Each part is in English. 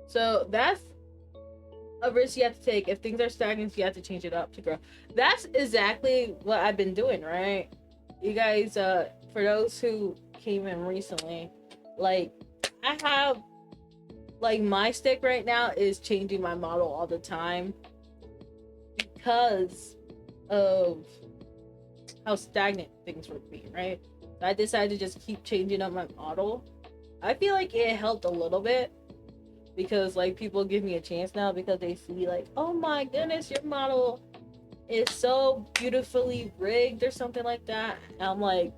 So that's a risk you have to take. If things are stagnant, you have to change it up to grow. That's exactly what I've been doing, right? You guys, for those who came in recently, like, I have, like, my stick right now is changing my model all the time because of how stagnant things would be, right? So I decided to just keep changing up my model. I feel like it helped a little bit because, like, people give me a chance now because they see, like, oh my goodness, your model is so beautifully rigged or something like that. And I'm like,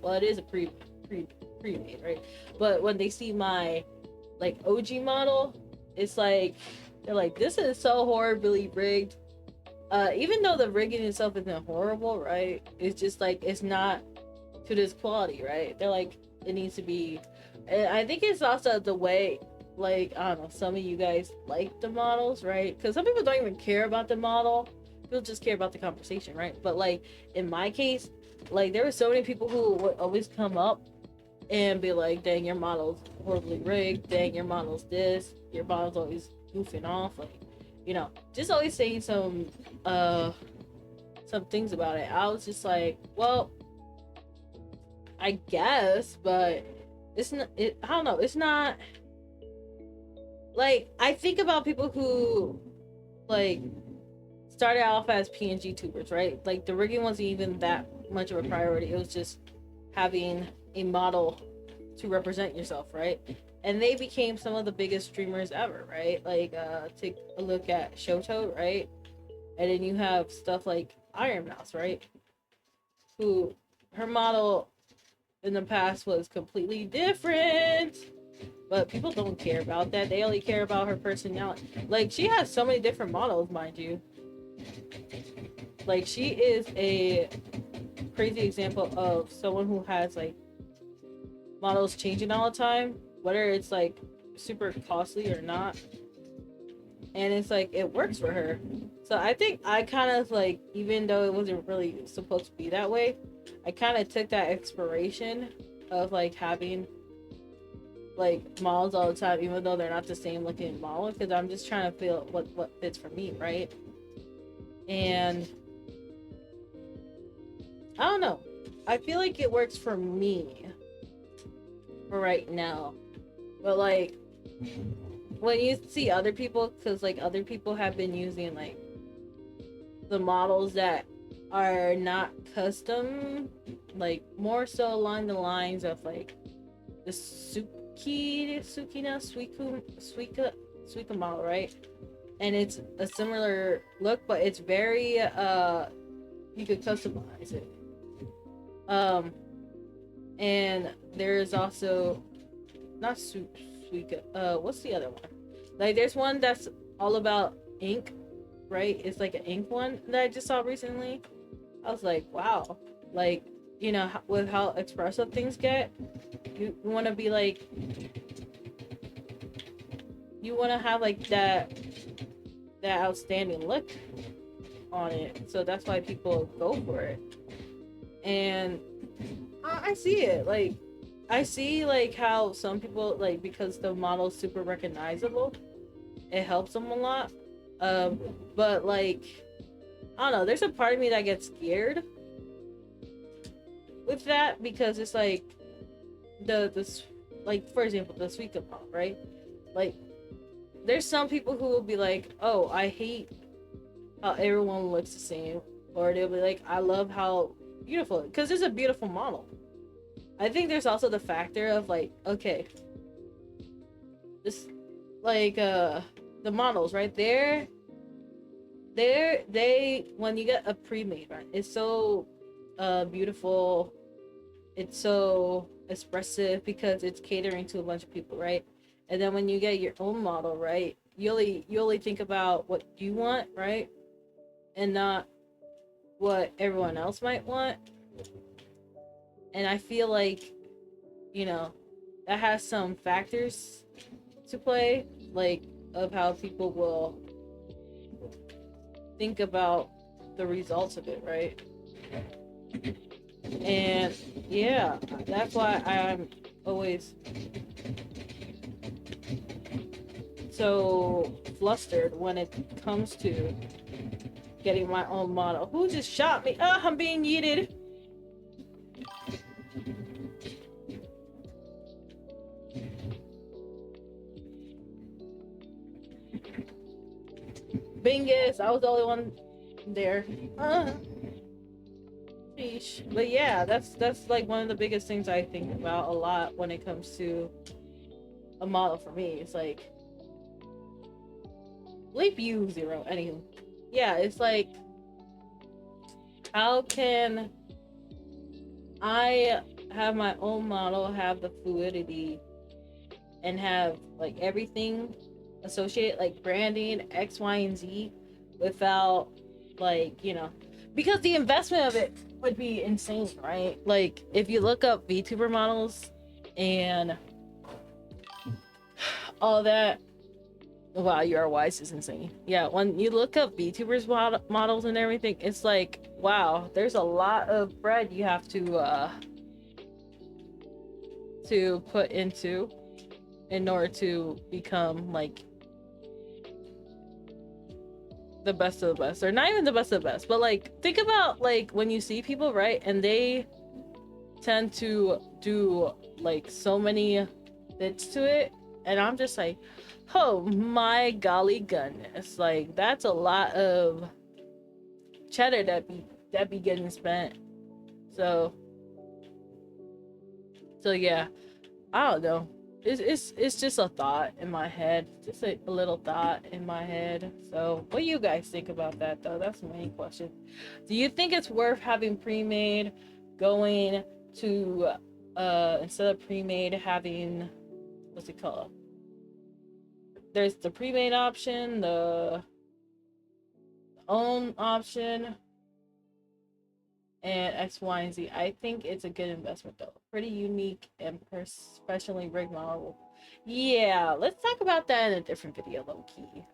well, it is a pre-made, right? But when they see my, like, OG model, it's like, they're like, this is so horribly rigged. Even though the rigging itself isn't horrible, right? It's just like, it's not to this quality, right? They're like, it needs to be. And I think it's also the way, like, I don't know, some of you guys like the models, right? Because some people don't even care about the model. People just care about the conversation, right? But, like, in my case, like, there were so many people who would always come up and be like, dang, your model's horribly rigged, dang, your model's this, your model's always goofing off, like, you know, just always saying some things about it. I was just like, well, I guess, but it's not, I don't know, it's not, like, I think about people who, like, started off as PNG tubers, right? Like, the rigging wasn't even that much of a priority. It was just having a model to represent yourself, right? And they became some of the biggest streamers ever, right? Like, take a look at Shoto, right? And then you have stuff like Iron Mouse, right? Who, her model in the past was completely different, but people don't care about that. They only care about her personality. Like, she has so many different models, mind you. Like, she is a crazy example of someone who has, like, models changing all the time, whether it's, like, super costly or not, and it's like, it works for her. So I think I kind of, like, even though it wasn't really supposed to be that way, I kind of took that inspiration of, like, having, like, models all the time, even though they're not the same looking model, because I'm just trying to feel what fits for me, right? And I don't know, I feel like it works for me for right now. But, like, when you see other people, because, like, other people have been using, like, the models that are not custom, like, more so along the lines of, like, the Suika model, right? And it's a similar look, but it's very, you could customize it. And there's also, not Suika, what's the other one? Like, there's one that's all about ink, right? It's like an ink one that I just saw recently. I was like, wow. Like, you know, with how expressive things get, you want to be like, you want to have, like, that outstanding look on it. So that's why people go for it. And I see it. Like, I see, like, how some people, like, because the model's super recognizable, it helps them a lot. But, like, I don't know, there's a part of me that gets scared with that, because it's like, like, for example, the sweet model, right? Like, there's some people who will be like, oh, I hate how everyone looks the same, or they'll be like, I love how beautiful, because it's a beautiful model. I think there's also the factor of, like, okay, this, like, the models, right? They when you get a pre-made, right, it's so beautiful, it's so expressive because it's catering to a bunch of people, right? And then when you get your own model, right, you only think about what you want, right, and not what everyone else might want. And I feel like, you know, that has some factors to play, like, of how people will think about the results of it, right? And yeah, that's why I'm always so flustered when it comes to getting my own model. Who just shot me? Oh, I'm being yeeted. Bingus, I was the only one there. Sheesh. But yeah, that's like one of the biggest things I think about a lot when it comes to a model for me. It's like leap you zero. Anywho, yeah, it's like how can I have my own model, have the fluidity, and have like everything associated, like branding X, Y, and Z, without like, you know, because the investment of it would be insane, right? Like if you look up VTuber models and all that, wow, your wise is insane. Yeah, when you look up VTubers models and everything, it's like, wow, there's a lot of bread you have to put into in order to become like the best of the best, or not even the best of the best, but like think about like when you see people, right, and they tend to do like so many bits to it, and I'm just like, oh my golly goodness, like that's a lot of cheddar that be getting spent. So yeah, I don't know. It's just a thought in my head, just a little thought in my head. So what do you guys think about that though? That's the main question. Do you think it's worth having pre-made, going to instead of pre-made having, what's it called, there's the pre-made option, the own option, and X, Y, and Z. I think it's a good investment though. Pretty unique and professionally rigged model. Yeah, let's talk about that in a different video, low key.